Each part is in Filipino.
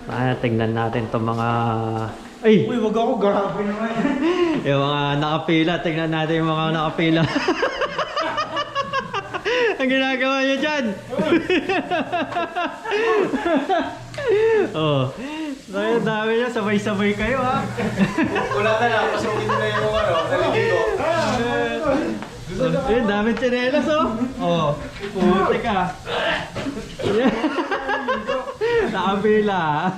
Tingnan natin itong mga... Ay! Uy, wag ako, grabe naman. Yung mga nakapila, tingnan natin yung mga nakapila. Ang ginagawa niyo dyan! Oh. Dahil dami niya, sabay-sabay kayo ha. Wala na lang, pasukin na yung ano, naligigo. Eh, dami tsinelas oh. Oh, puti ka. Nakapila.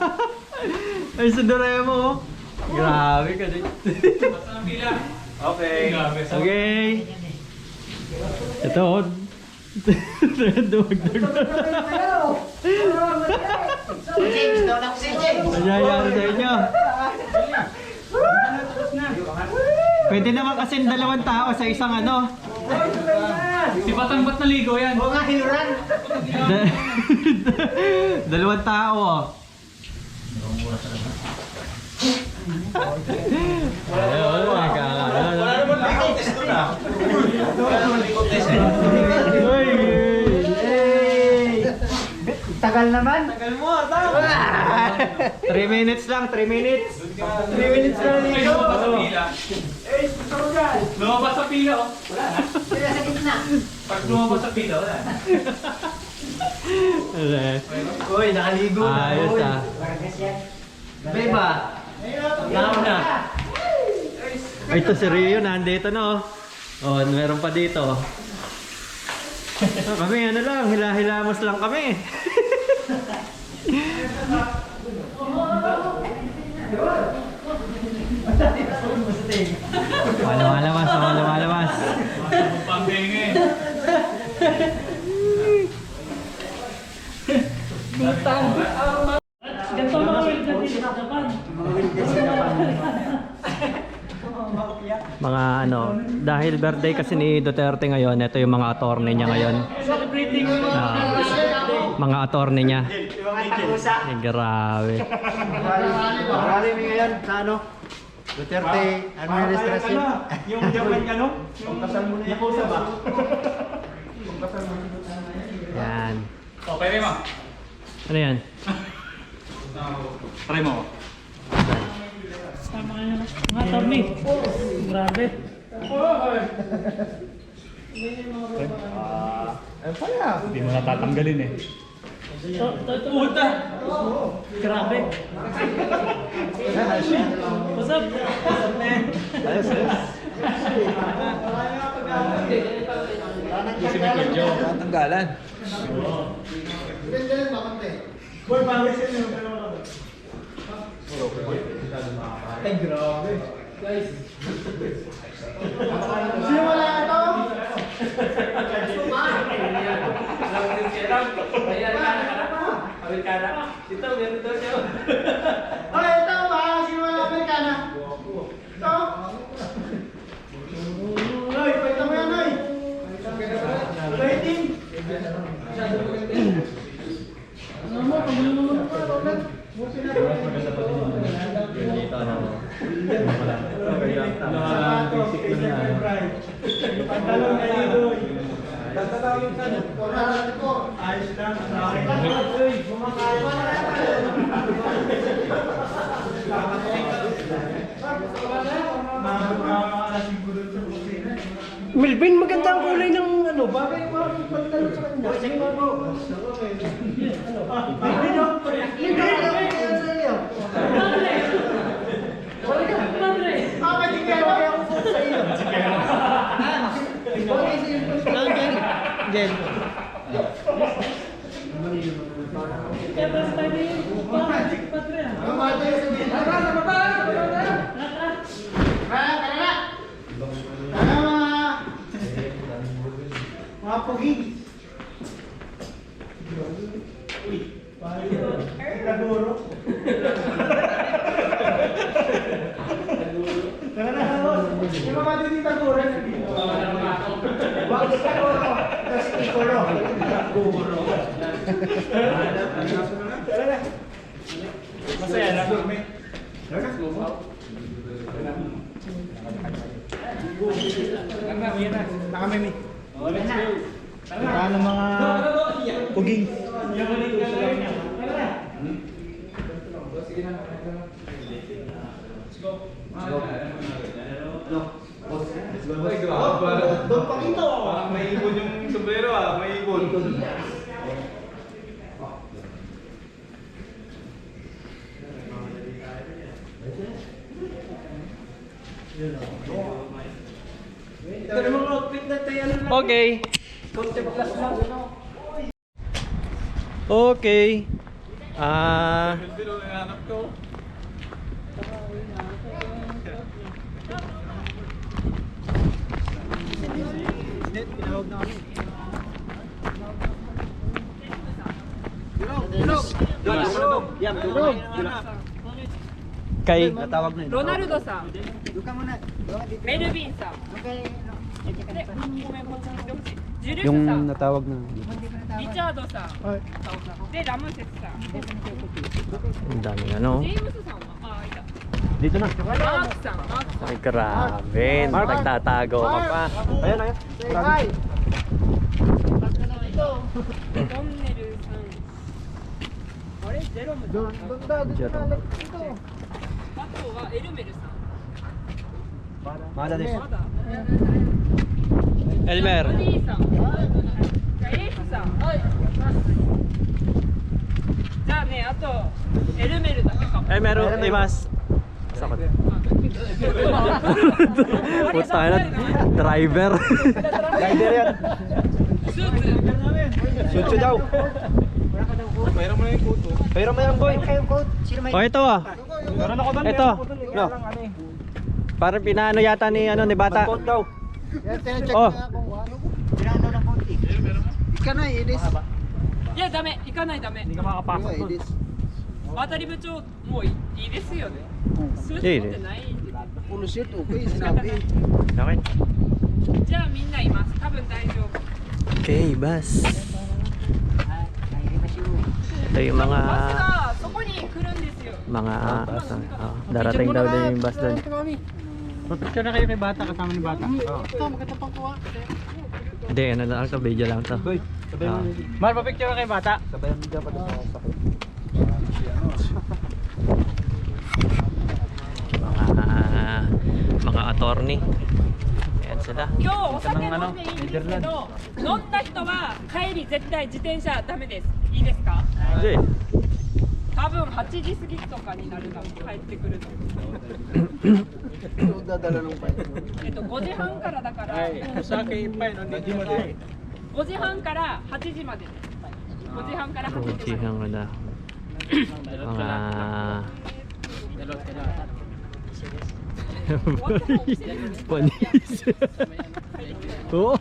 Ay, sunduraya mo oh. Grabe ka din. Okay. Okay. Ito oh. Dumagdag. James, daw lang si James. Nangyayari sa inyo. Pwede naman kasi dalawang tao sa isang ano. Si Batang ba't naligo yan? Oo nga, hiluran. Dalawang tao oh. Wala naman ligaw test doon ah. Wala naman ligaw test eh. Tagal naman. Tagal mo, tama. 3 minutes lang, 3 minutes. 3 minutes na Ay, ligaw. lumabas sa pila. Eh, gusto ko dyan. Lumabas sa pila, oh. Wala na. Sila sa gitna. Pag lumabas sa pila, wala na. Uy, nakaligo na. Ayos ah. Vargas yan. Beba. Tama na. Ay, ito si Rio, nandito no. Oh, meron pa dito. Kami ano lang, hila-hilamos lang kami. Lumalabas. Pambingin. Ganito mga wilda dito sa Japan. Mga ano, dahil birthday kasi ni Duterte ngayon, ito yung mga attorney niya ngayon. Celebrating Mga attorney niya. Yung mga tagusa. Eh, grabe. Marami ngayon sa ano? Duterte administration. Yung Japan ka no? Yung kasal mo na yung kusa ba? Yan. Oh, pwede mo. Ano yan? Try mo. Tama nga mga tabli. Grabe. Ano pa yan? Hindi mo natatanggalin eh. Puta! Grabe. What's up? Ayos, ayos. Si Michael Joe. Tanggalan. Boy, bakit sila yung ay, grabe. Guys. Sino wala ito? Ay, ito ba? Sino wala Amerikana? Ito? Ay, pwede mo yan, ay. Rating. Ano mo? Pagulo mo pa, Ronald. Pantalon na ligoy. Tatatawin ka na. Ayos lang. Uy, kumakain. Melvin, maganda ang kulay ng ano. Bagay mo ang pantalon sa kanya. Sige mo mo. Melvin, ang sa iyo. Jen. Mga pugi. Uy, Taguro. Tara na, yung mga dito yung Taguro. Wag sa Taguro. Kasi Taguro. Taguro. Tara na. Masaya na. Tara na. Nakamimi. Ano mga puging? Ito yung mga outfit na tayo lang. Okay. Content class lang. Okay. Kay ロナルドさん、メルビンさん、で、ごめん、こっちに来てほしい。ジュルスさん、 natawag na. リチャードさん、で、ラムセスさん、 Ang daming ano. ジェームスさんは、あ、いた。 Dito na. マークさん、マークさん。 Ay, grabe. Nagtatago ka pa. Ayan, ayan. トンネルさん。あれ、ジェロムさん。あとはエルメルさん。 Mada des. まだ。 Elmer. お兄さん。じゃあエースさん。はい。じゃあね、あとエルメルだけかも。 Elmer, imas. Sakot. Puta na. Driver. Rider yan. スーツ。 Sutsu daw. Pero mo yan, boy. Oh, ito ah. Ito. No. Parang pinaano yata ni ano ni bata. Coat daw. Oh. Ika na, Edis. いや、ダメ、行かないダメ。 Hindi ka makapasok doon. 渡り部長、もういいですよね。スーツ持ってないんで。 Pulo suit, okay, sinabi. Okay. じゃあみんないます。多分大丈夫。 Okay, bus. Ito yung バス mga がそこに来るんですよ。 darating daw din yung bus doon. Picture na kayo kay Bata, kasama ni Bata. Ito, magkatapang kuha. Hindi, ano lang to, video lang to. Ah. Mar, pa-picture na kay Bata. Sabayan mo dyan pa doon sa sakit. Mga attorney. Ayan sila. 今日お酒飲んでいいんですけど、飲んだ人は帰り絶対自転車ダメです。いいですか？ Hindi. 多分8時過ぎとかになるの帰ってくるの。 Ito, dadala ng bike. 5時半からだから。 Sa akin pa yun, hindi mo din. 5時半から8時まで。5時半から8時まで。 Kuchihang na. Mga panis. Oo.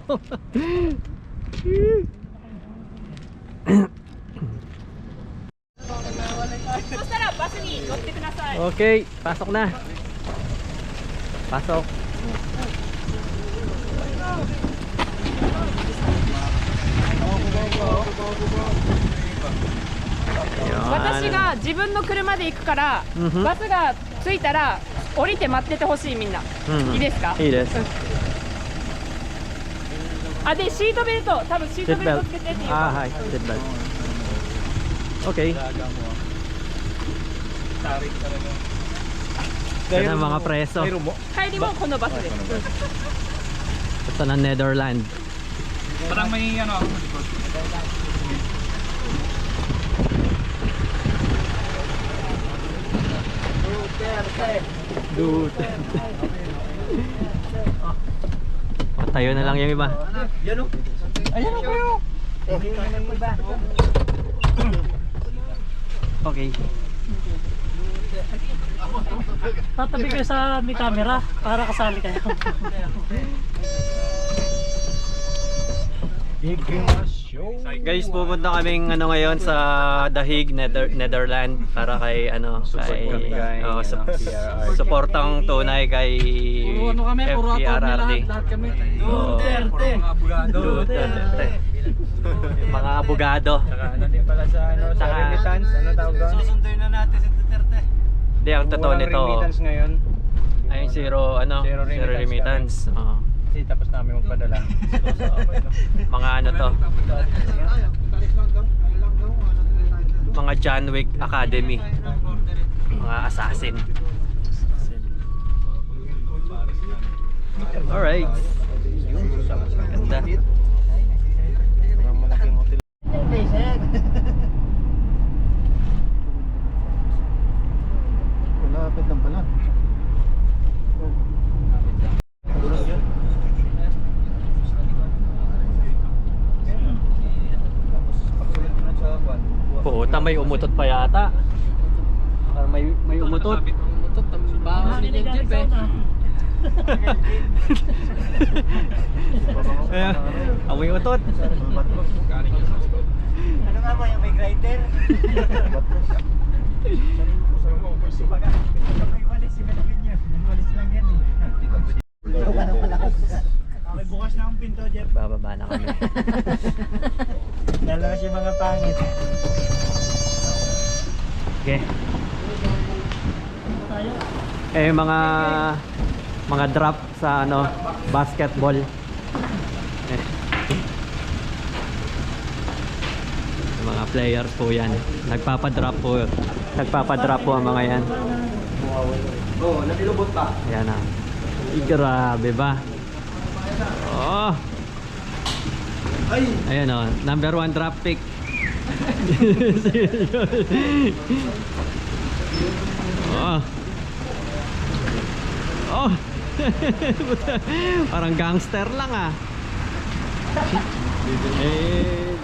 そしたらバスに乗ってください。 Okay, pasok na. Pasok. Ayan. 私が自分の車で行くから、バスが着いたら降りて待っててほしいみんな。いいですか？いいです。あ、でシートベルト、多分シートベルトつけてっていうか。 はい、seat belt. Okay. Yan ang mga preso. 帰りもこのバスです。 Ito ng Netherlands. Parang may ano ako. Duterte. Tayo na lang yung iba. Yan o. Ayan o kayo. Okay. Tatabi kayo sa may camera para kasali kayo. Guys, pupunta kaming ano ngayon sa The Hague, Netherlands para kay ano kay suportang tunay kay Puro ano kami, puro attorney FPRRD. lahat kami. Duterte. Duterte. Mga abogado. Ano din pala sa ano, sa Saka- remittance, ano tawag doon? Susunduin na natin si Duterte. Hindi, ang totoo Walang nito remittance ngayon. ay zero Zero remittance. Oo. Kasi tapos namin magpadala. Mga ano to, mga John Wick Academy, mga assassin. Alright. Ganda. Malaking place, eh. Malapit lang pala. Puta, may umutot pa yata. Parang may umutot. Baka ni Jeep eh. Ayan, amoy utot. Ano nga mo yung may grinder? May walis, si Melvin yun. May walis lang yan eh. May bukas na ang pinto, Jeff. Bababa na kami. Lalabas yung mga pangit. Okay. Eh mga drop sa ano, basketball. Eh. Yung mga players po 'yan. Nagpapa-drop po ang mga 'yan. Oo, nabilubot pa. Ayan na. Grabe ba? Oh. Ay! Ayan oh, number 1 draft pick. Oh. Oh. Parang gangster lang ah. Eh.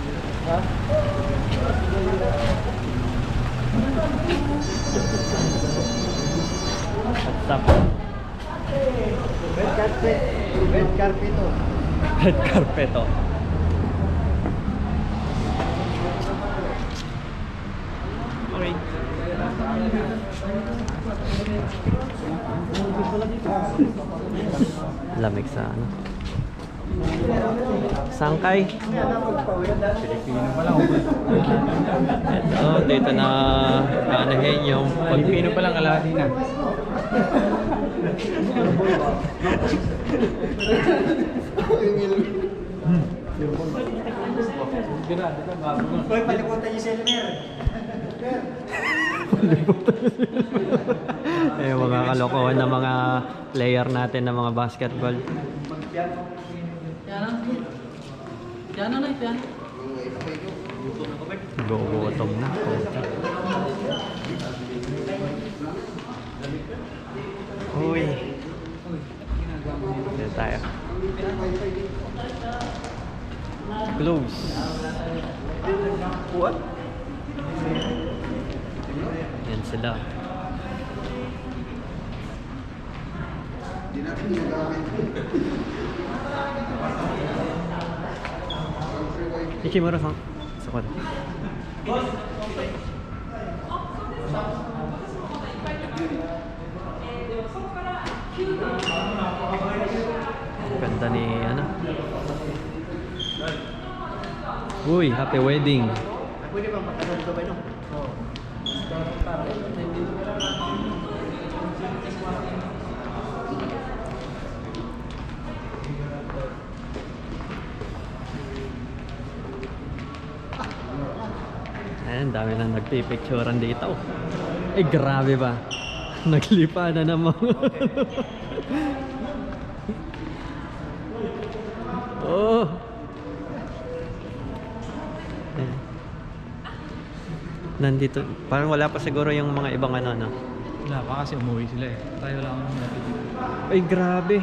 What's up? Red carpet. Red carpet to. Red carpet oh. Okay. Lamig sa ano. Sangkay. Pilipino pa lang. Ito, dito na aanahin yung Pilipino pa lang alahati na. Hoy, paliputan niyo si Elmer. eh, mga kalokohan ng mga player natin ng mga basketball. Yan na yan. Gugutom na. Uy. Dito tayo. Close. What? Yan sila. Ikimura sang sakot. Ganda ni ano. Uy, happy wedding. Pwede bang patagal ito ba ito? Oo. Ayan, dami na nagpipicturean dito. Eh, grabe ba? Naglipa na naman. Oh. Eh. Nandito, parang wala pa siguro yung mga ibang ano, no? Wala pa kasi umuwi sila eh. Tayo lang ang natitip. Ay, grabe.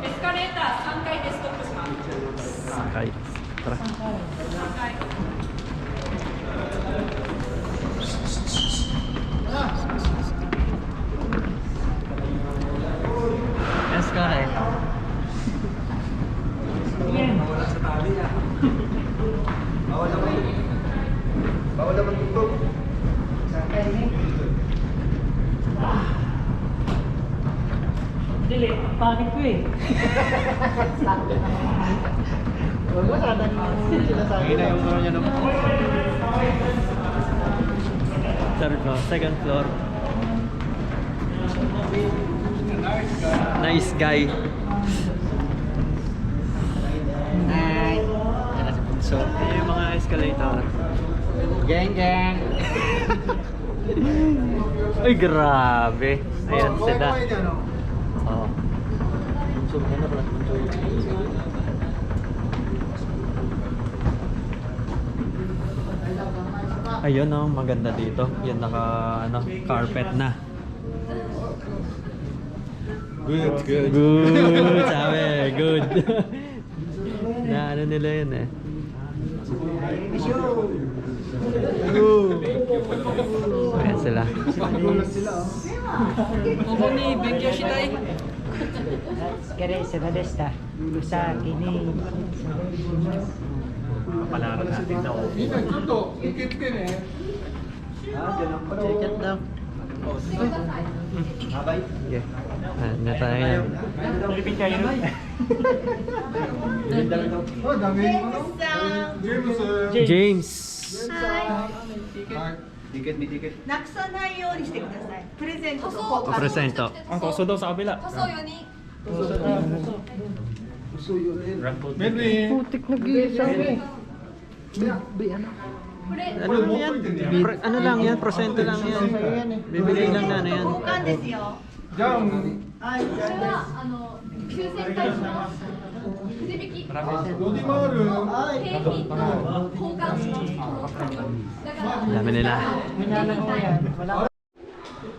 Escalator 3階でストップします。 Okay. Tara. 3階。 Escalator. Bawal naman tugtog. Dili, pangit ko eh. Huwag mo sana sila sa akin. Yung ano niya naman. Third floor, second floor. Nice guy. Hi. Yan na si Bunso. Ayan yung mga escalator. Gang gang. Ay, grabe. Ayan sila. Oo. Ayun oh, maganda dito. Yan naka ano, carpet na. Good, good. Good, sabi, good. Na ano nila yun eh. Ayan sila. Papalaran natin daw. Check daw. Babay. Okay. Ano tayo yan? Oh, dami mo. James! Ticket, may ticket. なくさないようにしてください。プレゼントと交換。 Presento. Ang toso daw sa kabila. 塗装用に。 Putik nag-iisa eh. Ano yan? Ano lang yan? Prosento lang yan. Bibigay lang na ano yan. 交換ですよ。これは抽選対象くじ引き平均と交換しますだから Dami nila.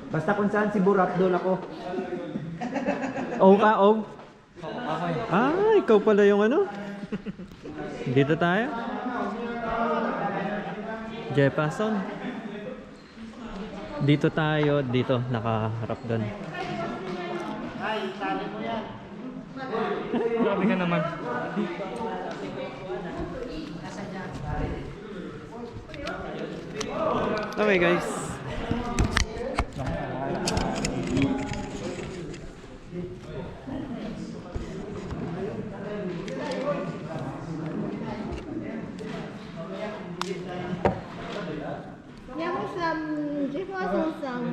Basta kung saan si Burak, doon ako. Og ka, Og? Ah, ikaw pala yung ano? Dito tayo. Jefferson. Dito tayo, dito, nakaharap doon. Grabe ka naman. Okay guys.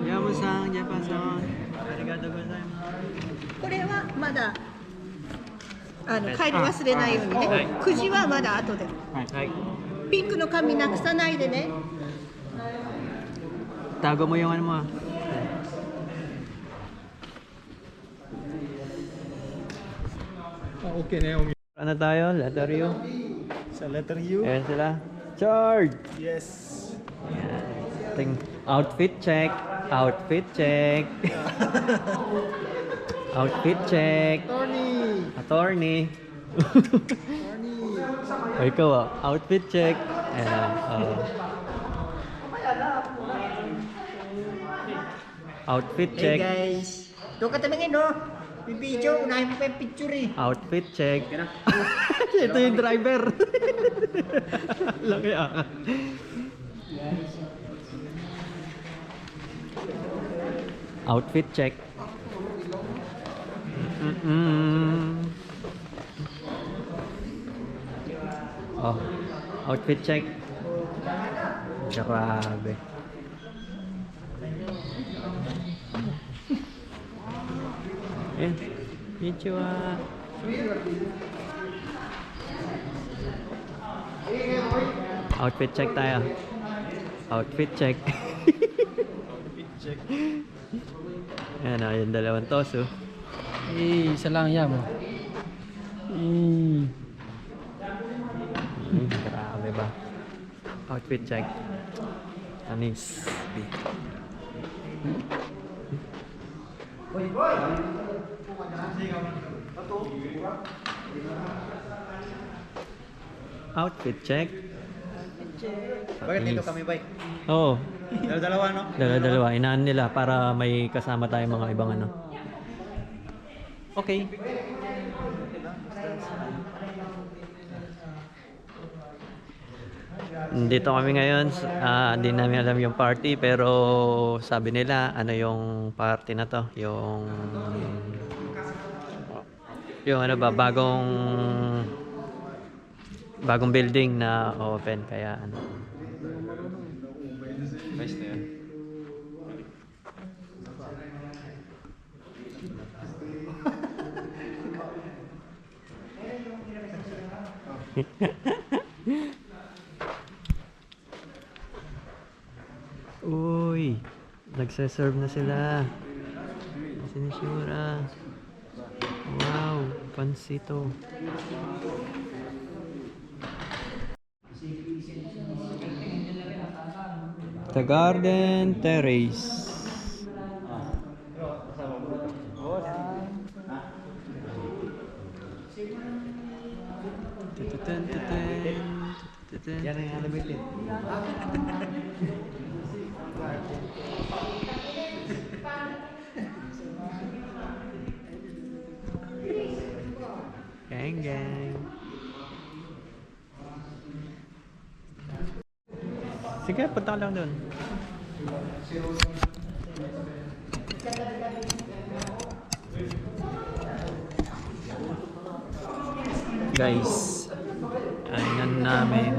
Yamu-san, Jefferson. Arigatou gozaimasu. これはまだ帰り忘れないようにね。くじはまだ後で。はい。ピンクの紙なくさないでね。 Tago mo yung ano mo ah. Okay na yung Ano tayo? Letter U. sa letter U. Ayan sila. Charge! Yes. Outfit check. Outfit check. Outfit check. Tony. Attorney. O ikaw ah. Outfit check. Ayan. Outfit Hey check. guys. Doon ka tumingin no. May video, unahin mo pa yung picture eh. Outfit check. Ito yung driver. Laki ah. Outfit check. Oh, outfit check. Grabe. Eh, video ah. Outfit check tayo. Outfit check. Ayan o, yung dalawang toso. Isa lang yan mo. Grabe ba? Outfit check. Anis. Outfit check. Bakit dito kami bay? Oo. Dalawa no? Dalawa. Inaan nila para may kasama tayong mga ibang ano. Okay. Dito kami ngayon. Hindi namin alam yung party pero sabi nila ano yung party na to. Yung ano ba, bagong building na open kaya ano. Nice na yan. Uy, Nagse-serve na sila. Sinishura. Wow, pansito. The Garden Terrace. Yan ang unlimited. Gang gang. Sige, punta ka lang doon. Guys, kainan namin.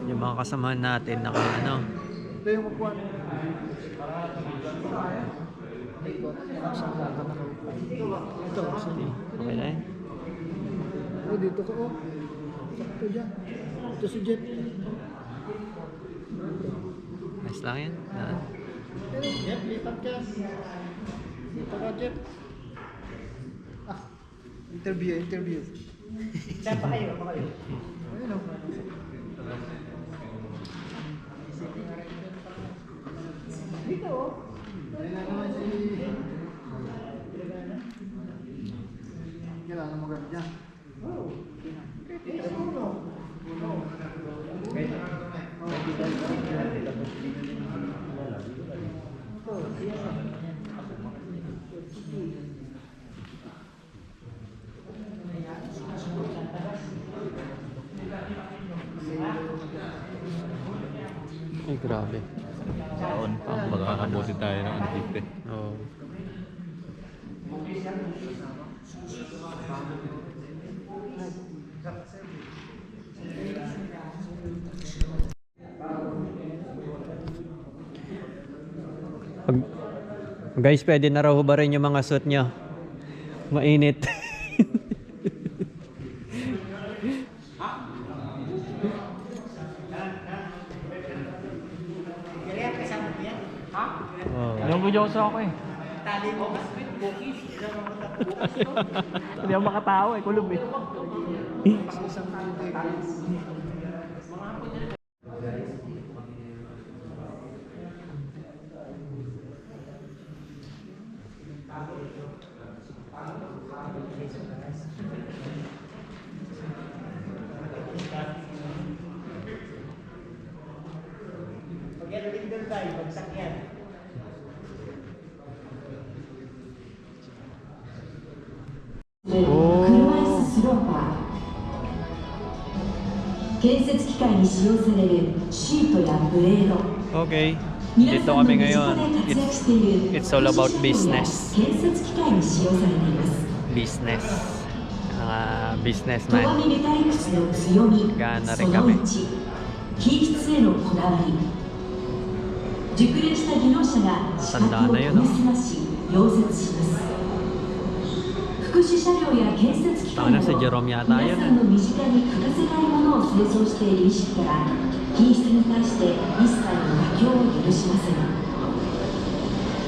Yung mga kasamahan natin naka ano. Ito yung upuan. Ito, sige. Okay na yun? Oh, dito ka, oh. Sakto dyan. Ito si Jet. Nice lang yan. Yan. Jet, lipat ka. Lipat ka, Jet. Interview. Saan pa kayo? Ayun, oh. Dito, oh. Ayun na naman si... Kailangan mo gano'n dyan. Ay, grabe. Taon pa, makakabuti tayo ng antipe. Oo. Guys, pwede na raw ba rin yung mga suit nyo? Mainit. Oh. Nunggudyos ako eh. Hindi ako makatawa eh, kulob eh. Pag yan ulit doon tayo, bagsak yan. 車椅子スローパー建設機械に使用されるシートやブレード Okay. 皆 Dito さんの kami 身近 ngayon. で活躍している It's all about シートや business. 建設機械に使用されています Business. Mga 戸 businessman. 上メタリックスの強みガーナそのレカメ1品質へのこだわり熟練した技能者が資格を研ぎ澄まし溶接します福祉車両や建設機械など si Jerome 皆 yata yun さんの身近に欠かせないものを製造している意識から品質に対して一切の妥協を許しません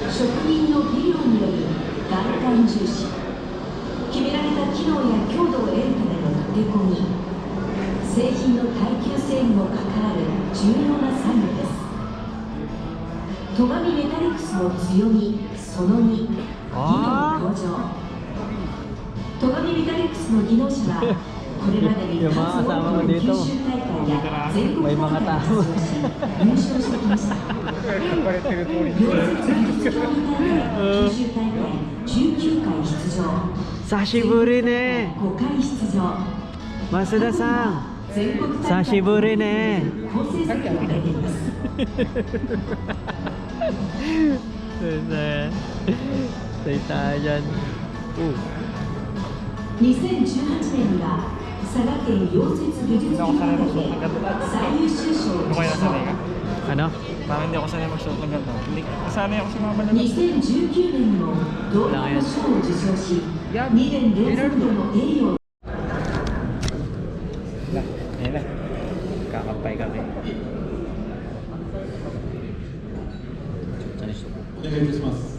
職人の技量による眼帯重視決められた機能や強度を得るための立て込み製品の耐久性にも関わる重要な作業です戸上メタリックスの強みその2技能向上戸上メタリックスの技能者はこれまでに数多くの九州大会や全国大会に出場し優勝してきました溶接技術競技大会九州大会19回出場 Sashiburi ne. 5回出場 Masuda san. 全国大会 Sashiburi ne. 好成績を上げています Say tayo dyan. 2018年には佐賀県溶接技術協会で最優秀賞を受賞 Ano? Parang hindi ako sanay mag-shoot ng ganda. Hindi, sanay ako sa mga malamig. 2019年にも同様の賞を受賞し2年連続での栄誉を Ayan na. Kakapay kami. 願いいたします。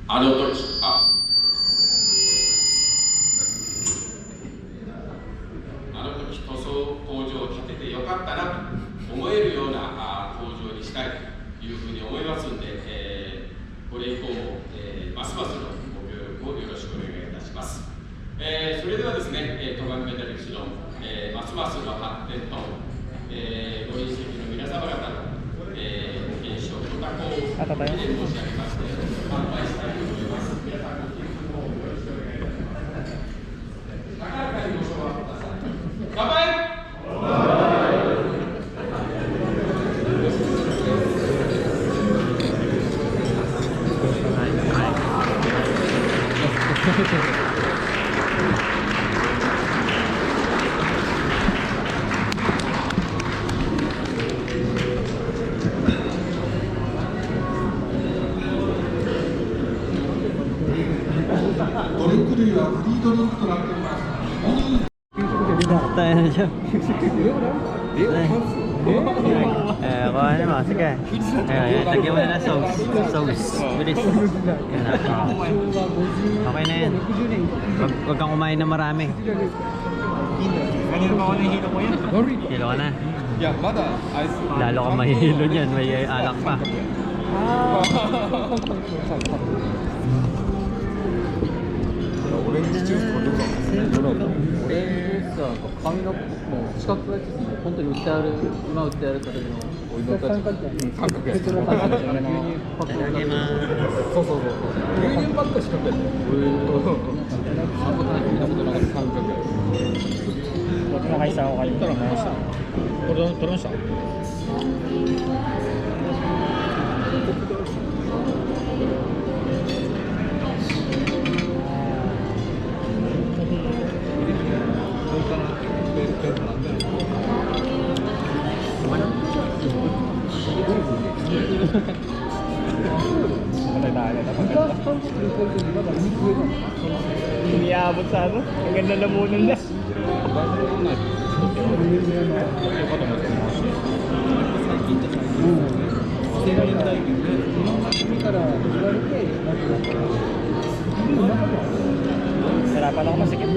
あの時、塗装工場を建ててよかったなと思えるような工場にしたいというふうに思いますので、これ以降も、ますますのご協力をよろしくお願いいたします。それではですね、戸上メタリックスの、ますますの発展と、ご臨席の皆様方の、健勝と多幸を記念申し上げまして、乾杯したいと思います。皆さんご起立の方よろしくお願いいたします。高らかにご唱和ください。乾杯。ドリンク類はフリードリンクとなっております。Tayo na siya. Kuha naman, sige. Lagyan mo na ng sauce. Bilis. Okay na yan. Huwag kang kumain na marami. Hilo ka na. Lalo kang mahihilo dyan. May alak pa. オレンジジュースとかどうだろう。紙のもう四角いやつですね。本当に売ってある、今売ってある形のお芋たち。三角やつ。牛乳パック。そう。牛乳パック四角やつ。あんま見たことなかった三角やつ。僕の会社を入ったら回した。これ取りました。Iniabot sa ano? Ang ganda na muna na. Sarapan ako masikip.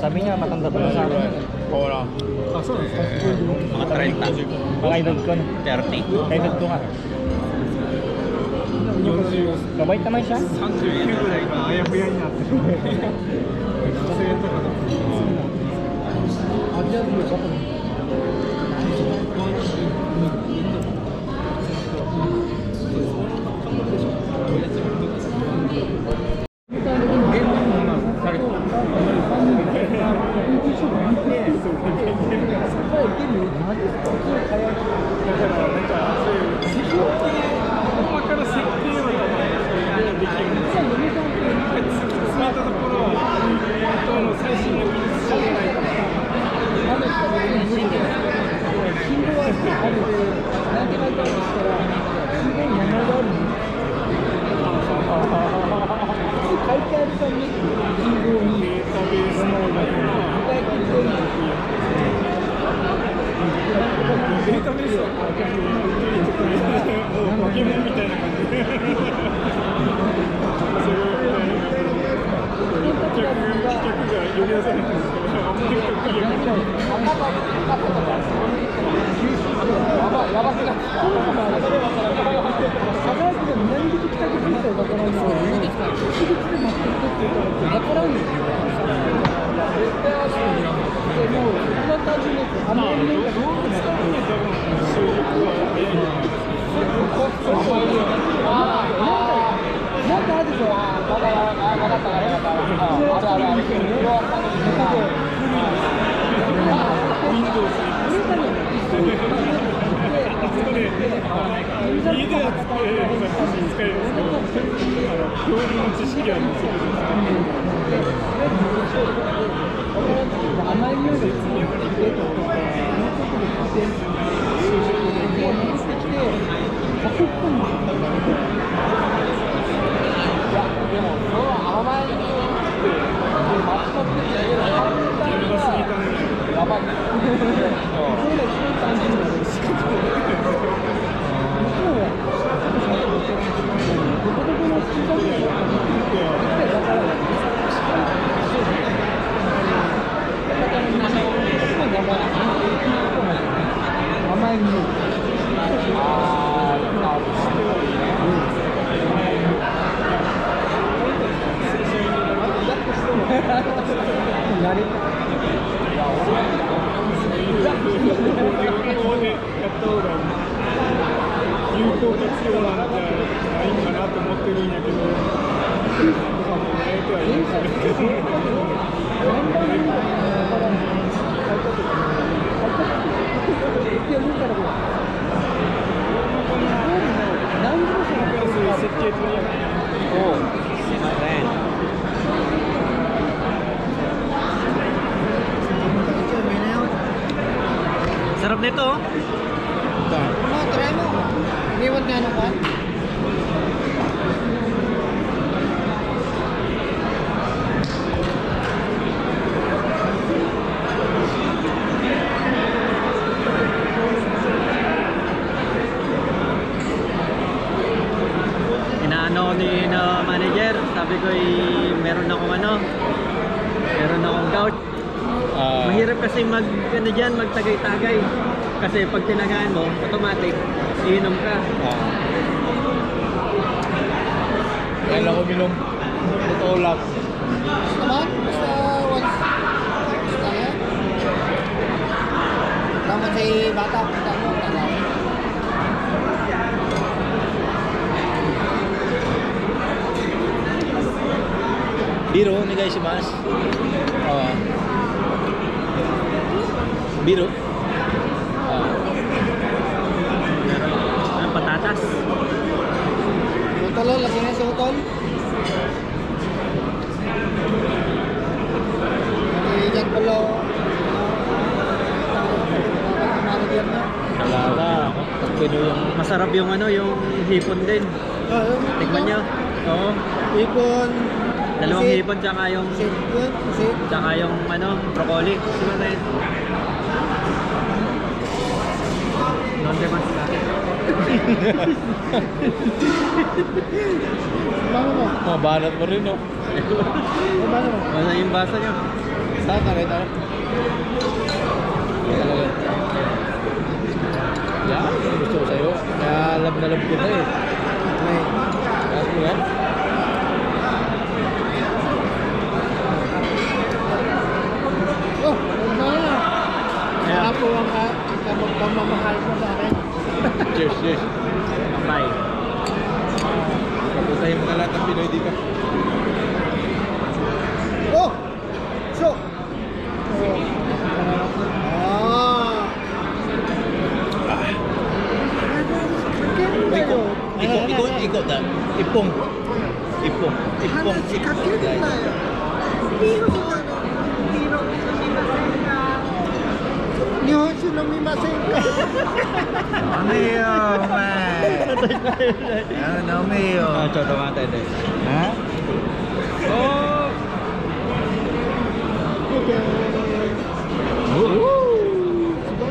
Sabi niya matanda pa sa akin. Mga 30. Mga edad ko. 30. Edad ko nga. Mabait naman siya. 39ぐらいがあやふやになってる。女性とかだと。アジア人は競技の知識はもうそう甘い匂いがついてるとか、もうちょっとで勝手に就職でこうしてきて、かくっぽいんだよ。いや、でも、その甘い匂いって、マッチアップして簡単にやばい。そういうの一番単純なのしかない。向こうは、どこどこの中華街がだから甘い匂い。慣れた。有効活用なんじゃないかなと思ってるんやけど、Sarap nito. Oh. Try mo. Iniwan nga ano ka? Inaano ni manager, sabi ko meron akong gout. Mahirap kasi magtagay-tagay. Kasi pag tinagaan mo, automatic, iinom ka. Kaya lang uminom. Totoo lang. Naman, basta once. Basta yan. Tama si bata, punta mo, tagay. Biro, onegaishimasu. Biro. Patatas. Utol, lagi na si Utol. Lagi dyan pala. Manager na. Talaga. Masarap yung yung hipon din. Tikman nyo. Oo. Ipon. Dalawang hipon tsaka yung broccoli. Sino na yun? Donde mas ka? Mabanat mo rin, no? Wala yung basa nyo. Saan na rin, Yan, gusto ko sa'yo. Kaya alam na alam ko na eh. Kaya mo yan? Oh, na. Kaya po ang pamamahal mo sa akin. Cheers, cheers. Bye. Kaputahin mo na lahat ng Pinoy, di ka? Oh! So! Ikot na. Ipong. Ipong. Ipong.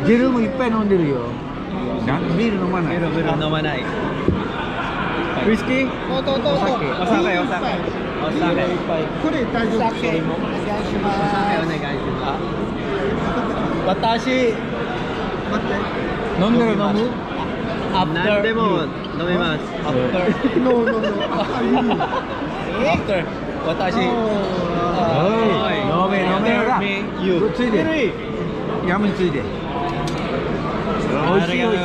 Jiru mo ippay飲んでるよ。ビール飲まない。ビール飲まない。ウイスキー？お酒。お酒。これ大丈夫ですか？お願いします。お願いします。私、待って。飲んでる飲む？何でも飲みます。No. After. 私。飲めよ。You. ついで。山についで。美味しい美味しい。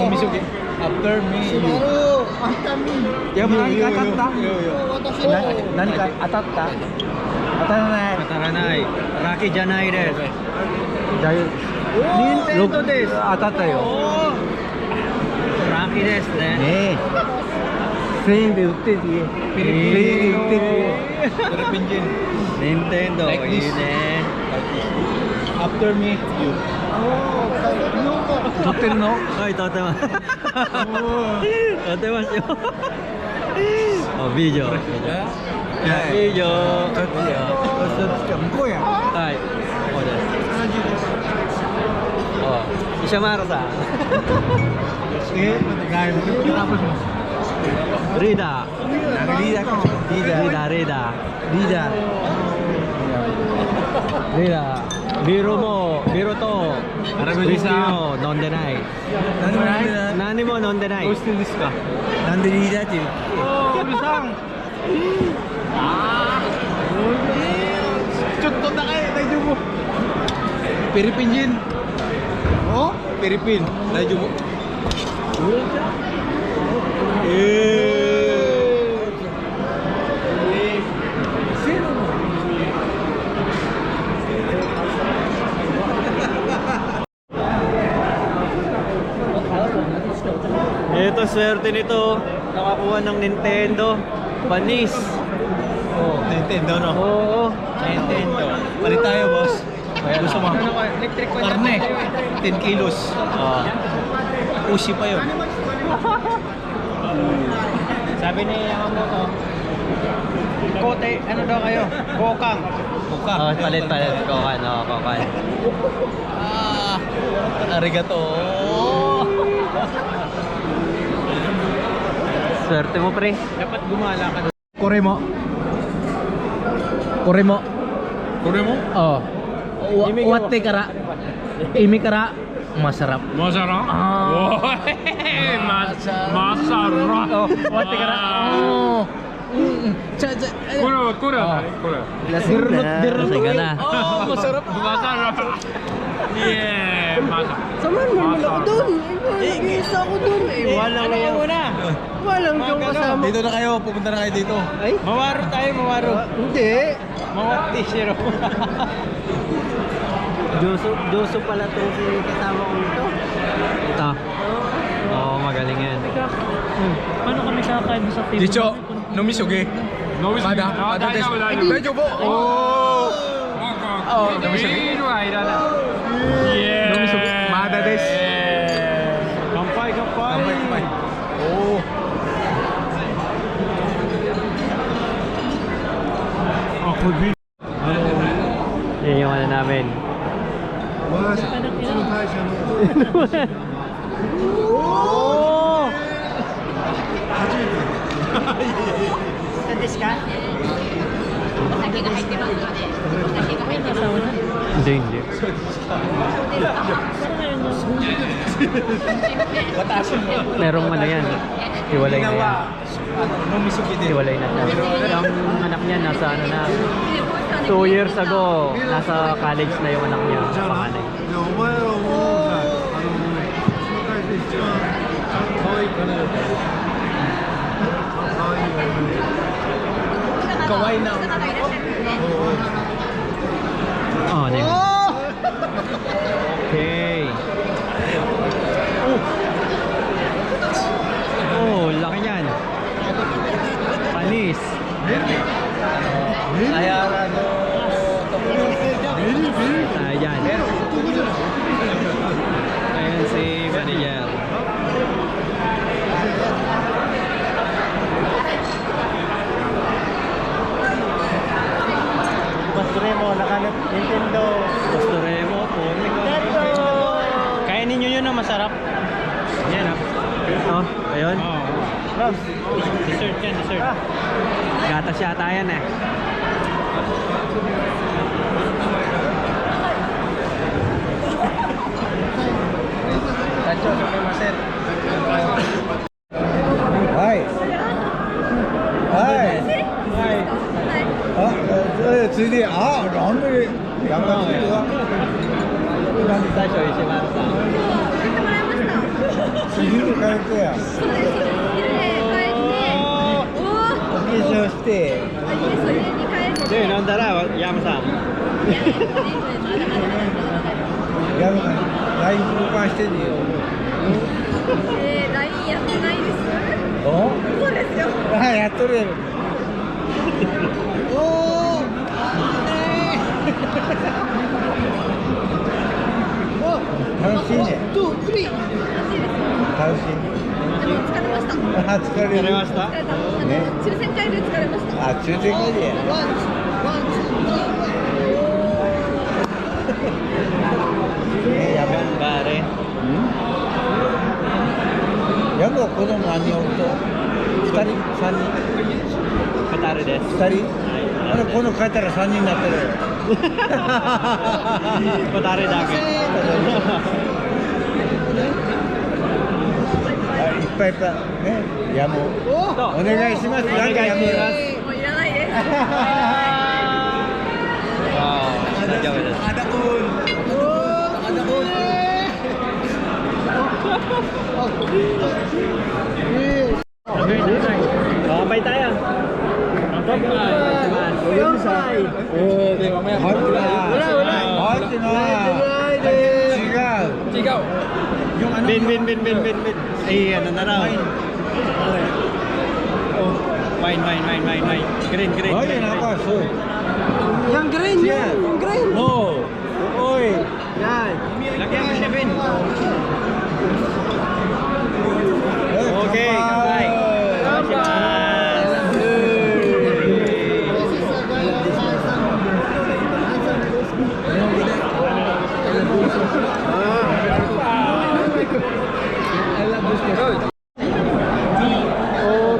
飲みしょけ。After me. Baru after me. やぶ何か当たった？何か当たった？当たらない。当たらない。ラッキーじゃないです。任天堂です。当たったよ。ラッキーですね。ねえ。1000円で売ってる家。1000円で売ってる家。Nintendo, Like this. いいね。 After me, you. 撮ってるの？はい、撮ってます。撮ってますよ。ビデオ。ビデオ。向こうや。はい。こうです。Isa Mara sa. Rida. Rida. Biro mo, biro to. Whiskey mo, non deny. Nani mo, non deny. Nande Rida っていう。ちょっと高い、大丈夫。フィリピン人。Oh, Philippine. Laju mo. Ito, swerte nito. Nakakuha ng Nintendo. Panis. Oh, Nintendo no. Oo. Nintendo. Palit tayo, boss. Gusto mo? Karne. 10 kilos. Ushi pa yun. Sabi ni Yamamoto, Kote, ano daw kayo? Kokang. Kokang. oh, palit. Kokan, kokan. Arigato. Swerte mo, pre. Dapat gumala ka. Kore mo. Kore mo. Kore mo? Oo. Wate kara. Imi kara. Masarap. Masarap? Masarap. Oh, wate kara. Oh. Kura. Lasing ka na. Oh, masarap. Masarap. Yeah, masarap. Saman mo ako doon. Nag-iisa ako doon eh. Walang Walang yung kasama. Dito na kayo, pupunta na kayo dito. Ay? Mawaro tayo, mawaro. Hindi. Mawati siya. Joso pala to si kasama ko ito. Ito. Oo, magaling yan. Paano kami kakain sa table? Dicho, nomisoge. Mada, mada desu. Daijoubu. Oh. Oh, nomisoge. Yeah. Mada desu. Kampay. Kampai. Oh. Yan yung ano namin. Hindi. Merong ano yan. Hiwalay na yan. Hiwalay na siya. Yung anak niya nasa ano na. 2 years ago, nasa college na yung anak niya. Panganay. Kawaii na. Oh, ano yun? Okay. Oh, laki niyan. Panis. Ayara no. Ayan. Ayan si manager. Pastoremo, Nintendo. Pastoremo po. Kaya ninyo yun na masarap. Yan ah. Oh, ayun. Dessert yan, dessert. Gatas yata yan eh. Tacho, sumimasen. Hi. Hi. Hi. ついで、あ、なんでやんかついては。最初石丸さん。次に帰ってや。お化粧して。で、飲んだら山さん。やるかな。LINE 交換してんねよ。LINE やってないです。そうですよ。あ、やっとる。おお。楽しいね。楽しいです。楽しい。でも疲れました。あ、疲れました。ね。抽選会で疲れました。あ、抽選会で。ワンツーやばい。頑張れ。ヤブは子供何人おると2人 ?3 人2人です。2人あれ、この帰ったら3人になってる2人だけ。いっぱいいっぱいね、ヤムお願いします。お願いします。もういらないです。大丈夫です。Kapay tayo. Bin. Eh, ano na raw? Wine. Green. Yang green, yang green. No. Oi. Yan. Lagyan mo siya, Bin. Okay, kapay.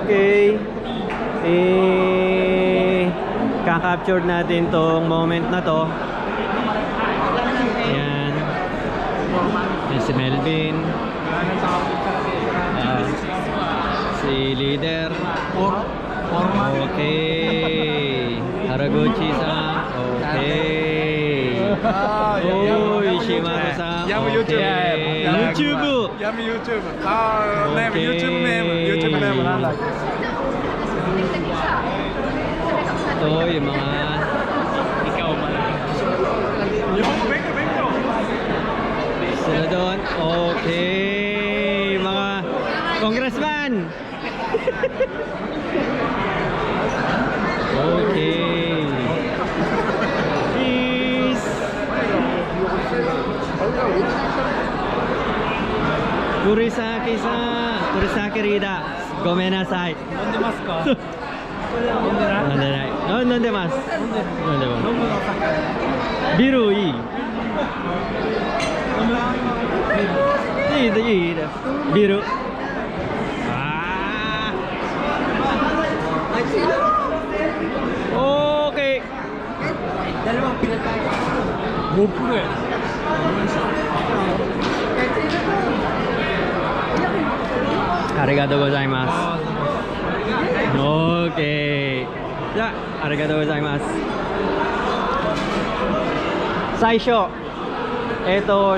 Okay. Kakapture natin tong moment na to. Ayan. Yan si Melvin. Si leader. Okay. Haraguchi-san. Okay. Oh, Ishimaru-san. Okay. YouTube. YouTube. Name, YouTube name なんだっけ? Ito yung mga sila doon. Okay, mga congressman. Okay. Peace. Kurisaki Rida. Gomenasai. 飲んでますか？飲んでない？飲んでない。飲んでます。飲んでます。ビールいい？いいです。ビール。あー。オーケー。6円。ありがとうございます。オーケー。じゃあ、ありがとうございます。最初、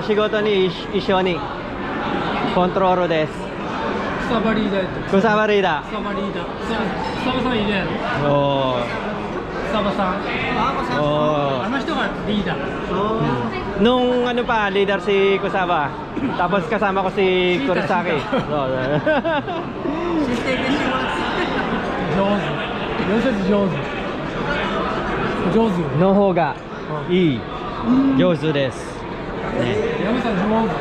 仕事に一緒にコントロールです。草場リーダーやってる。草場リーダー。草場リーダー。草場さんいるやろ。おー。草場さん。あの人がリーダー。Nung ano pa, leader si Kusaba. Tapos kasama ko si Kurisaki. Jozu. の方がいい。上手です。ね。ヤムさん上手。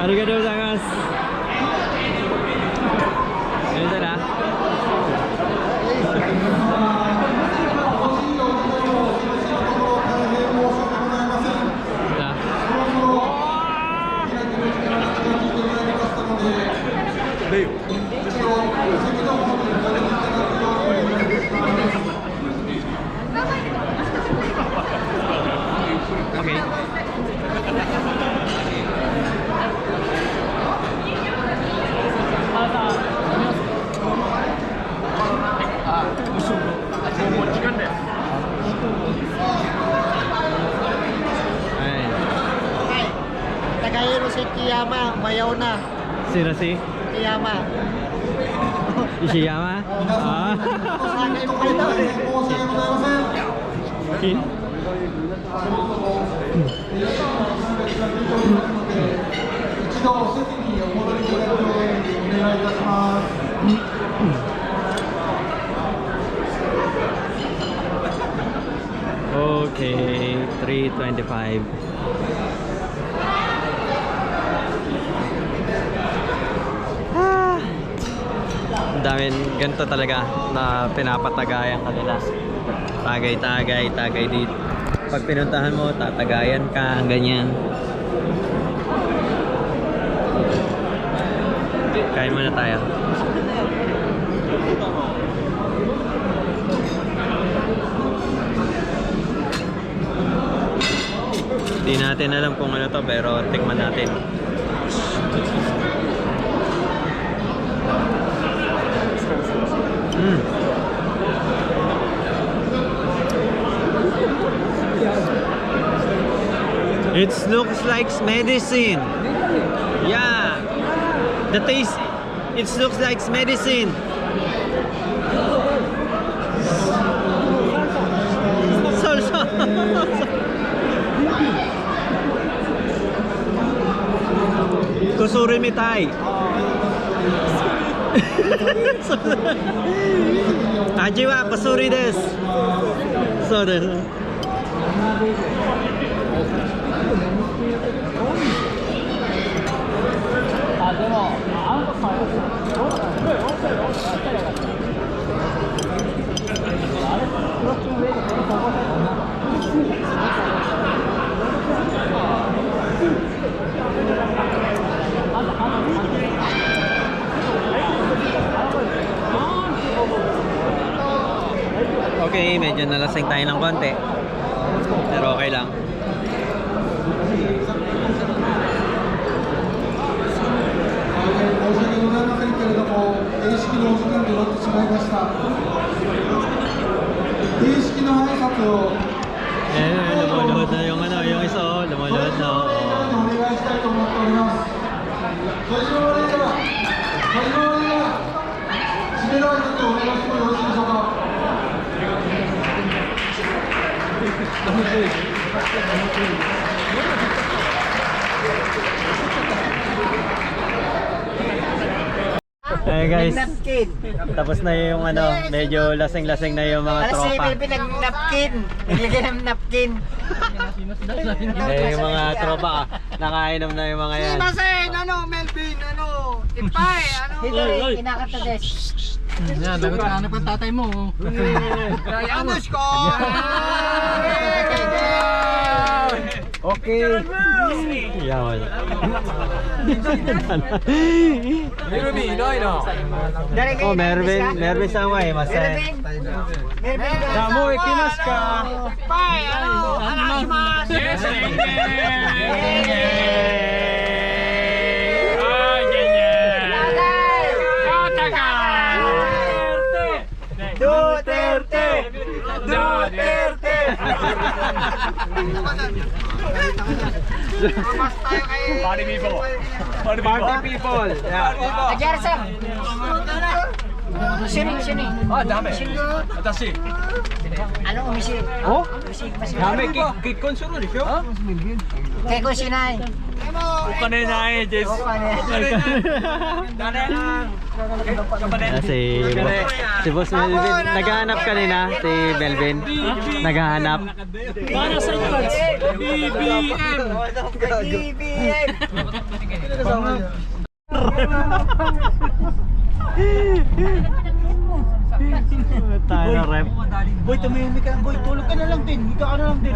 ありがとうございます。それでな。Tagayero si Kiyama, mayaw na. Sino si? Kiyama. Ishiyama? Ah. Sana yung kayo eh. Kin? 一度席にお戻りいただくようにお願いいたします。 Okay, 3:25. Ang daming ganito talaga na pinapatagayan kanila. Tagay dito. Pag pinuntahan mo, tatagayan ka, ganyan. Kain muna tayo. Hindi natin alam kung ano to, pero tikman natin. It looks like medicine. Yeah. The taste, it looks like medicine. Salsa. Kusuri mitai. Aji wa kusuri desu. So desu. Okay, medyo nalasing tayo ng konti. Pero okay lang. Lumulohod na yung ano, yung isa oh, lumulohod na oh. Hey guys, tapos na yung ano, medyo lasing-lasing na yung mga tropa. Alas si napkin. Nilagyan ng napkin. Eh, yung mga tropa, nakainom na yung mga yan. Masen, ano, Melvin, ano, Ipay, ano. Hillary, kinakata des. Yan, lagot na anak ng tatay mo. Rayamos ko! Okay. Yaman. Melvin, no. Oh, Mervin Samway, Masen. Melvin, Damo, ikimas ka. Ipay, ano, arashimasu. Yes, Duterte! Duterte! Mas tayo kay... Party people. Party people. Yeah. Ajarsan! Sini. Ah, dami. Atashi. Ano umisi? Oh? Umisi. Dami. Kikkon suru desho? Keko shinai. Ukane nai desu. Si Boss Melvin, naghahanap kanina si Melvin. Naghahanap. Para sa inyo. BBM. BBM! Tayo na rep. Boy, tumihimik ka. Boy, tulog ka na lang din. Higa ka na lang din.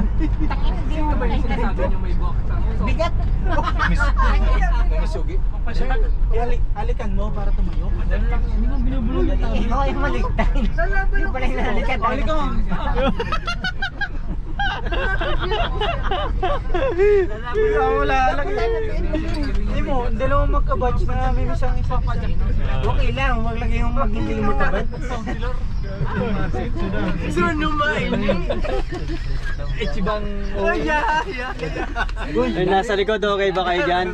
Bigat! Misugi. Halikan mo para tumayo. Ikaw ay maligtay. Yung pala yung nalikat. Halikan. Wala lang. Hindi mo, dalawang magka-batch na may isang pa dyan. Okay lang, huwag lagi yung magiging mo tabad. Ichibang... Yung nasa likod, okay ba kayo dyan?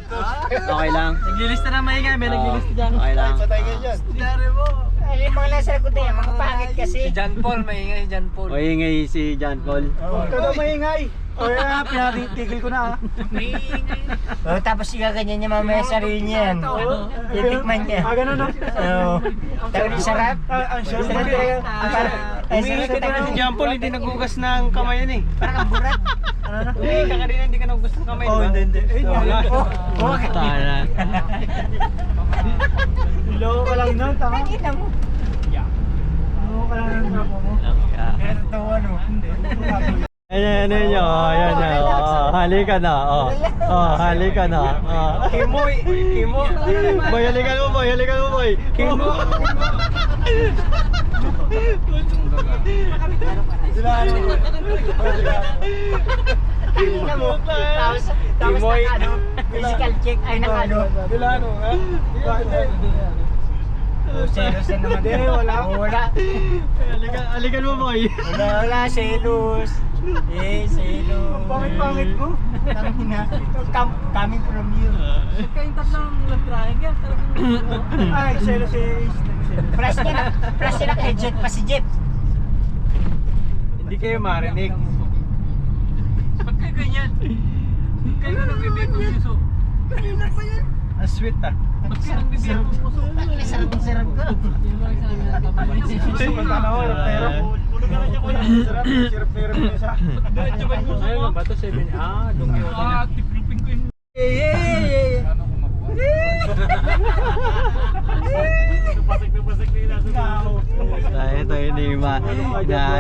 Okay lang? Naglilista na maingay, may naglilista dyan. Okay lang. Ay, yung mga nasa likod na yan, mga pangit kasi. John Paul, maingay si John Paul. O ingay si John Paul. Huwag ka daw maingay. Kaya pinatigil ko na. Oh, tapos igaganyan niya mamaya sarili niya yan. Titikman niya. Ganun no? Oo. Tapos sarap. Ang sarap Sarap talaga. Umihi ka din si John Paul, hindi nagugas ng kamay yan eh. Parang burat. Umihi ka kanina, hindi ka nagugas ng kamay. Oh, hindi. Tara. Loko ka lang nun, tama? Nakita mo. Loko ka lang nun, ako mo. Pero tawa no. Ayan nyo, ayan nyo. Halika na, halika na. Kimoy. Boy, halikan mo, boy, halikan mo, boy. Tingnan mo. Tapos naka physical check ay naka Dilano, ha? Selos na naman. Hindi, wala. Wala. Halikan mo, boy. Wala, selos. Selos. Ang pangit-pangit mo. Tangina. Coming from you. Kayong tatlong nag-trying yan. Ay, selos. Plus niya naka-headset pa si Jeff. Hindi kayo marinig. Ba't kayo ganyan? Kayo na nagbibigay ng puso. Ang sweet ah. Ba't kayo nagbibigay ng puso? Sarap ka. Gusto ko tanaw, pero pulo ka na niya ko yan. Sarap na yung isa. Ayun, bato 7. Dungi ko na. Tiplupin ko yung... Ito hindi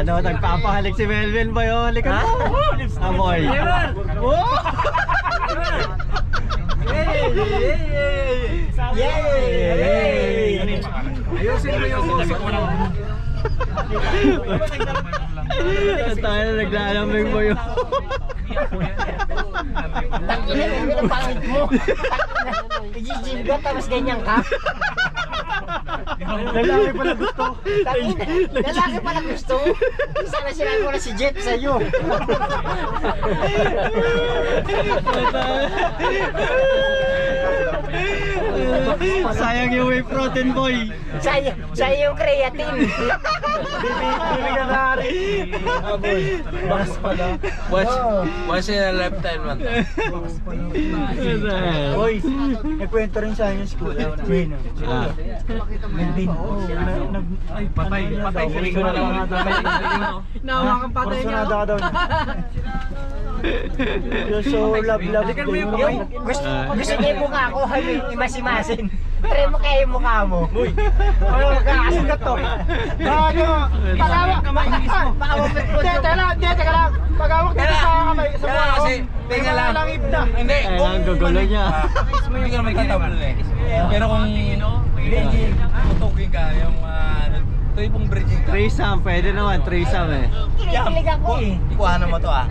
nagpapahalik si Melvin boy. Halikan mo. Amoy. Ayusin mo yung puso ko. Tayo na naglalamig mo yun. Tangina, yung pangit mo. Ijijig ka tapos ganyan ka. Lalaki pala gusto. Lalaki pala gusto. Sana sinabi ko na si Jeff sa'yo. Sayang yung whey protein boy. Sa'yo yung creatine. Bibig na nari. Bas pala. Once in a lifetime man. Boy, nagkwento rin sa akin yung school. Melvin. Patay sa ringo na lang. Nawa kang patay niya. Personada ka daw niya. You're so love. Gusto niya yung mukha ko, imasimasin. Try mo kaya yung mukha mo. Ano, magkakasugat to. Bago. Pakawag ko. Teka lang. Pagawak dito sa kamay. Sa mukha ko. Teka lang. Langib na. Hindi. Ang gugulo niya. Hindi ka naman katablo eh. Pero kung tutukin ka, yung ito yung pong bridging ka. Threesome, pwede naman. Threesome eh. Kinikilig ako eh. Ikuhanan mo to ah.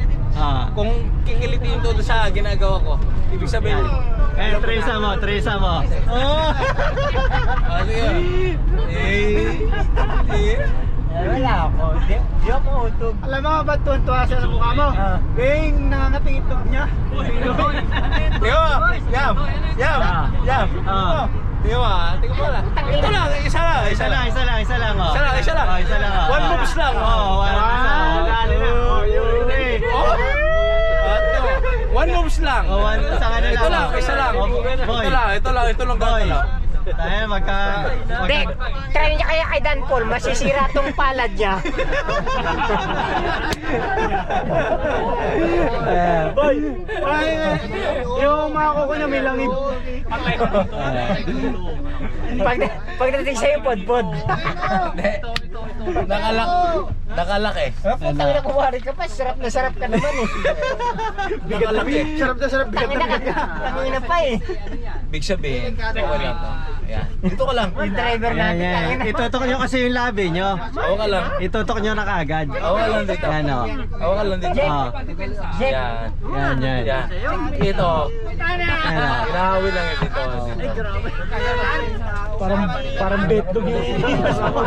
Kung kikilitin to sa ginagawa ko, ibig sabihin, Threesome mo, threesome mo. Wala ako. Di ako utog. Alam mo ba't tuwan-tuwa siya sa mukha mo? Bing, nangangatingitog niya. Yam! Di ba? Tingnan mo lang. Ito lang, isa lang. Isa lang. Isa lang. Isa lang. Isa lang. One moves lang. One moves lang. One moves lang. Sa kanila. Ito lang, isa lang. Ito lang. Boy. Tayo Hindi, try niya kaya kay Dan Paul, masisira tong palad niya. Boy, yung mga kuko niya may langib. Pagdating sa'yo, pod-pod. Nakalak eh. Putang na kumari ka pa, sarap na sarap ka naman eh. Nakalak eh. Sarap na sarap, bigat na bigat ka. Tangina pa eh. Big sabihin, okay lang to. Ayan. Dito ka lang. Yung driver natin, tangina. Itutok nyo kasi yung labi nyo. Ako ka lang. Itutok nyo na kaagad. Ako ka lang dito. Yan o. Ako ka lang dito. Jeff, Yan. Yan. Ito. Yan o. Inahawi lang yun dito. Parang betlog iniimas mo.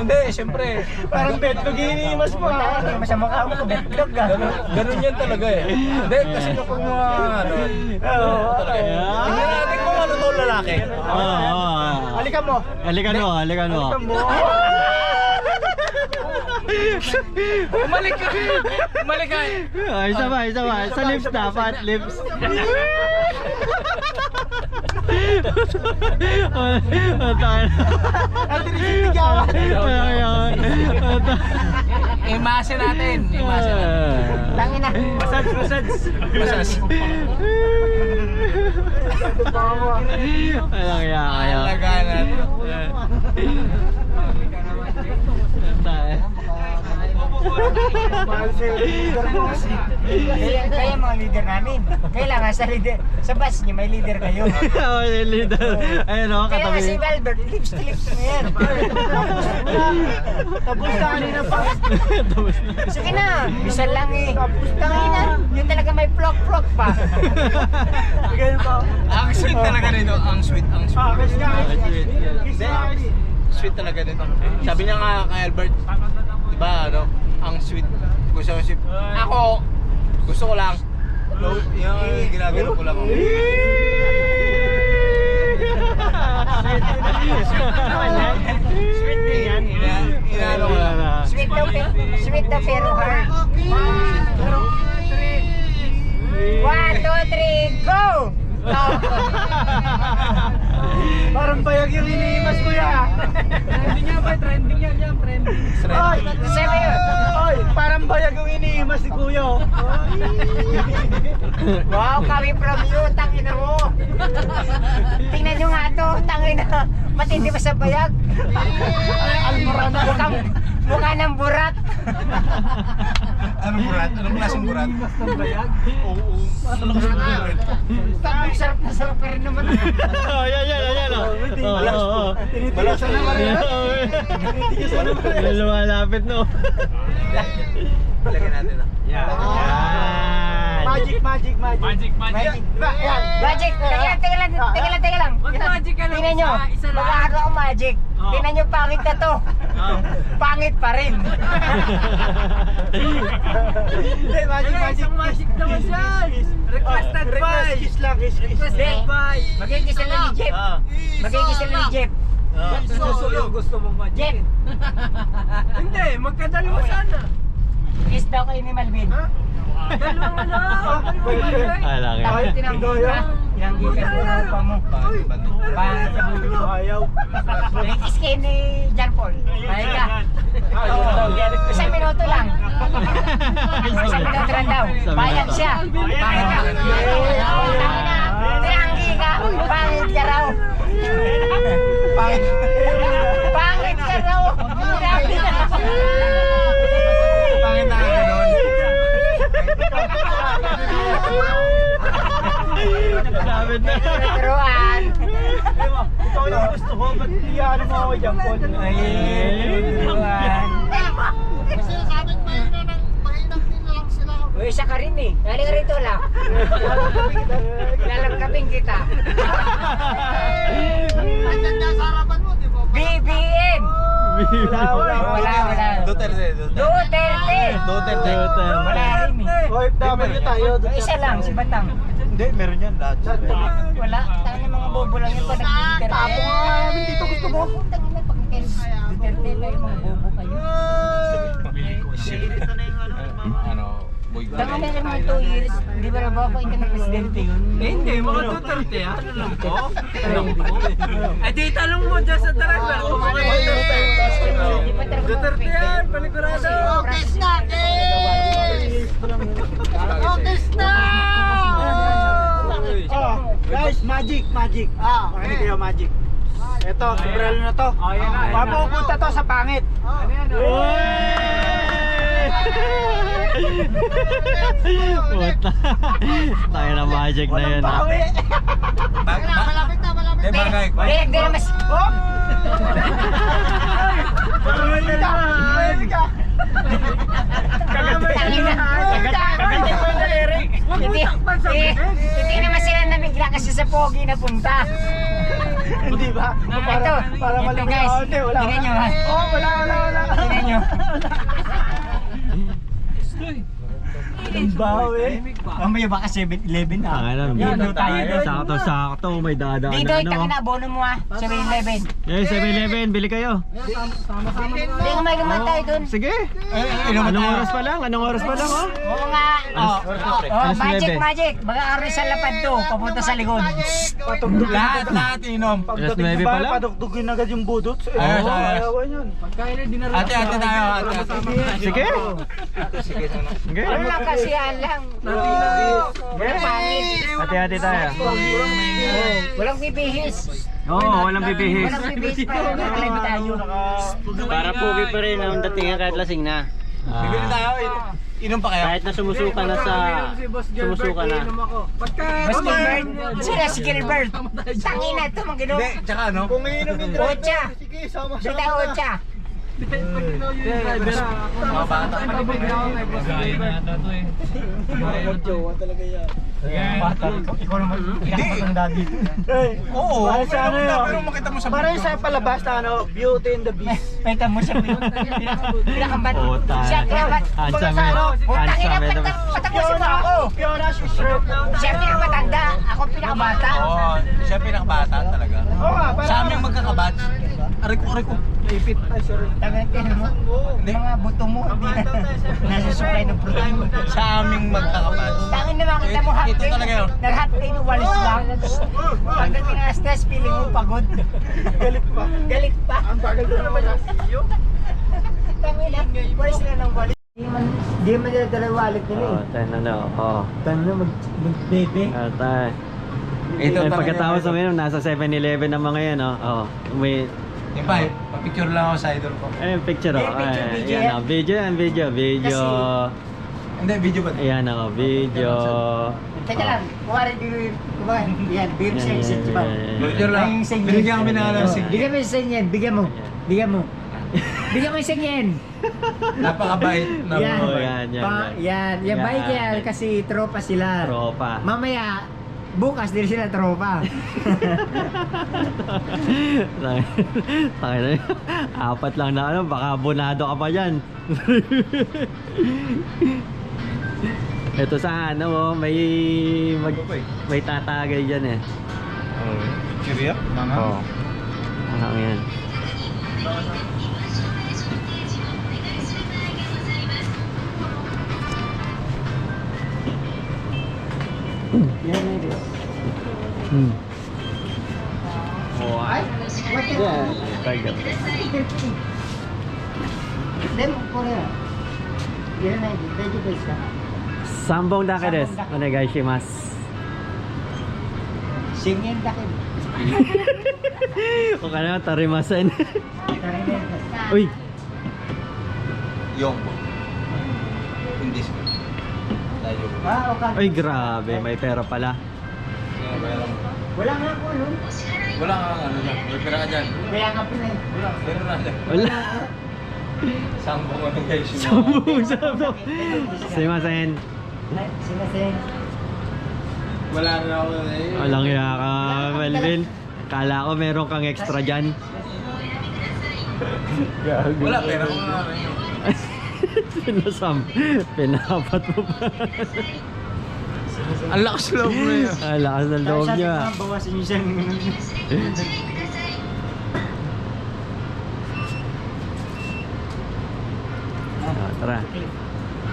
Hindi, syempre. Parang betlog iniimas mo ha. sa mukha mo, betlog ah. Ganun yan talaga eh. Hindi, kasi kung tingnan natin kung ano to lalaki. Halikan mo. Halikan mo. Halikan mo. Umalik ka! Umalik ka! Isa ba? Sa lips dapat, lips. Imasa natin. Tangina. Massage. Walang iya kayo. Alagaan natin. Kaya mga leader namin. Kailangan sa leader. Sa bus niyo may leader kayo. Oh, yung leader. Ayun o, Kaya katabi. si Albert, lips to lips na yan. Tapos na kanina pa. Tapos na. Sige na, bisan lang eh. Tangina, yun talaga may plok-plok pa. Ang sweet talaga nito. Ang sweet. Sweet talaga nito. Sabi niya nga kay Albert, diba ano, ang sweet. Gusto ko ako, gusto ko lang. Yung ginagano ko lang ako. Sweet din yan. Inaano ko lang. Sweet na pero ha. 1, 2, 3, go! Parang bayag yung iniimas ko ya. Trending yan ba? Trending yan. Oy, Sabi yun. oy, parang bayag yung iniimas ni Kuya. Oh. Wow, kami from you, tangina mo. Tingnan nyo nga to, tangina. Matindi pa sa bayag. Mukha ng burat. Anong burat? Anong klaseng burat? Oo. Sarap na sarap pa rin naman. Oh, yan. Oh. Tinitigasan na ka rin. Lumalapit no. Lagyan natin na. Yan. Magic. Diba, yan. Magic, teka lang. Tingnan nyo, mag-aaro ako magic. Tingnan nyo, pangit na to. Pangit pa rin. Hindi, magic naman yan. Requested by. Kiss lang. Magigisa lang ni Jeff. Gusto mo magic? Jeff, Hindi, magkadalawa sana. kiss daw kayo ni Malvin. Dalawang ano? Alang yan. Tapos tinanggikan mo na pa mo. Pangit sa bulo. Ayaw. Kiss kayo ni John Paul. Pahit ka. Isang minuto lang. Isang minuto lang daw. Bayad siya. Pangit ka. Tinanggi ka. Pangit ka raw. Pangit ka raw. Pangit na gano'n. Sabi na. Turuan. Ikaw lang gusto ko, ba't ano mo ako dyan, Paul? Turuan. Uy, isa ka rin eh. Dali ka rito lang. Lalangkapin kita. BBM! Wala. Duterte. Wala rin eh. OFW tayo. Isa lang, si Batang. Hindi, meron yan lahat. Wala. Tayo ng mga bobo lang yun pag nag-Duterte. Tapo nga namin dito, gusto mo? Tangin na pag Duterte tayo, mga bobo kayo. Ano, boy. Tangin na naman 2 years. Di ba na ba ako ito ng presidente yun? Hindi, mga Duterte ha? Ano lang po? Ay, di talong mo dyan sa driver. Kung ano yung Duterte. Duterte yan, panigurado. Guys, magic. Makinig kayo, magic. Ito, sobralo na to. Mapupunta to sa pangit. Puta. Tayo na magic na yun. Malapit na. Bagay. Hindi na mas... Tangin na. Hindi naman sila namigla kasi sa pogi na punta. Hindi ba? Para ito guys, tingnan nyo ha. Oh, wala. Tingnan nyo. Ang baho eh. Mamaya baka 7-Eleven ha. Ano, Dito tayo. sakto, may dadaan Dito, na ano. tangin na, bono mo ah. 7-Eleven. Eh, 7-Eleven, bili kayo. Hindi ko may naman tayo dun. Sige. Anong oras pa lang? Oh? Oo nga. Magic. Mga aris sa lapad to, papunta sa likod. Lahat inom. Alas 9 pa lang? Padugtugin agad yung budot. Ayawan yun. Ate tayo. Sige. Sige. Wala kasiyahan lang. Walang pangit. Hati-hati tayo. Walang bibihis. Oo, walang bibihis. Walang bibihis pa. Walang tayo. Para pogi pa rin ang datingan kahit lasing na. Bibili tayo. Inom pa kayo? Kahit na sumusuka na sa... Sumusuka na. Mas Gilbert. Sila si Gilbert. Tangin na ito, maginom. Hindi, tsaka ano? Kung iinumin din. Ocha. Sige, sama-sama. Bita Ocha. Mga bata. Jowa talaga yan. Bata. Ikaw naman. Pinakamatanda dito. Oo. Parang sa ano yun. Pero makita mo sa... Parang sa palabas na ano, Beauty and the Beast. Pwede mo siya. Pinakambat. Puta. Siya pinakambat. Putang ina, patapusin mo ako. Fiona, she's shrimp. Siya pinakamatanda. Ako pinakabata. Oo, siya pinakabata talaga. Oo nga, parang... Sa aming magkakabat, aray ko. Naipit. Ay, sorry. Tangin mo. Mga buto mo. Nasa supply ng protein mo. Sa aming magkakabat. Tangin na makita mo hot Ito day. talaga yun. Nag-hot day no walis lang. Pagdating na stress, feeling mo pagod. Galit pa. Galit pa. Ang bagal ko naman yung video. Tangin na, walis na ng walis. Hindi man nila dala wallet nila Oh, eh. tayo na daw. Oo. Tangin na mag-bebe. Tayo. Ito Eh, talaga pagkatapos yun. uminom, nasa 7-Eleven na mga yan, oh. Oh, may Yung pa, pa-picture lang ako sa idol ko. picture, oh. Video, Yan, oh. Video. Hindi, video ba? Ayan, oh, video. Teka lang, kuwari dito, yan, bigyan mo siya yung set, diba? Picture lang. Yung sign Binigyan kami ng alam. Bigyan mo yung sign yan, bigyan mo. Bigyan mo yung sign yan. Napakabait. Yan. Oh, yan. Yan, bayad yan kasi tropa sila. Tropa. Mamaya, bukas din sila tropa. Tayo na yun. Apat lang na ano, baka abonado ka pa dyan. Ito sa ano, oh, may tatagay dyan eh. Picture yan? Oo. Ano yan? Oh, Ay, what the Tiger. Then, Korea. Yan na, ready ba siya? Sambong dake desu. Onegaishimasu. Singin dake. O ka na, tarimasen. Uy! Yongbo. Hindi siya. Tayo. Okay. Ay, grabe. May pera pala. Wala nga po, no? Wala nga ano na. May pera ka dyan. Kaya nga po na eh. Meron na dyan. Wala. Sambong ano guys. Sambong. Sumimasen. Sinasing. Wala na ako na eh. Walang iya ka, Melvin. Kala ko meron kang extra dyan. Wala, pera ko nga rin. Pinapat mo pa. Ang lakas loob mo yun. Ang lakas ng loob niya. Bawasan niyo siyang... Tara.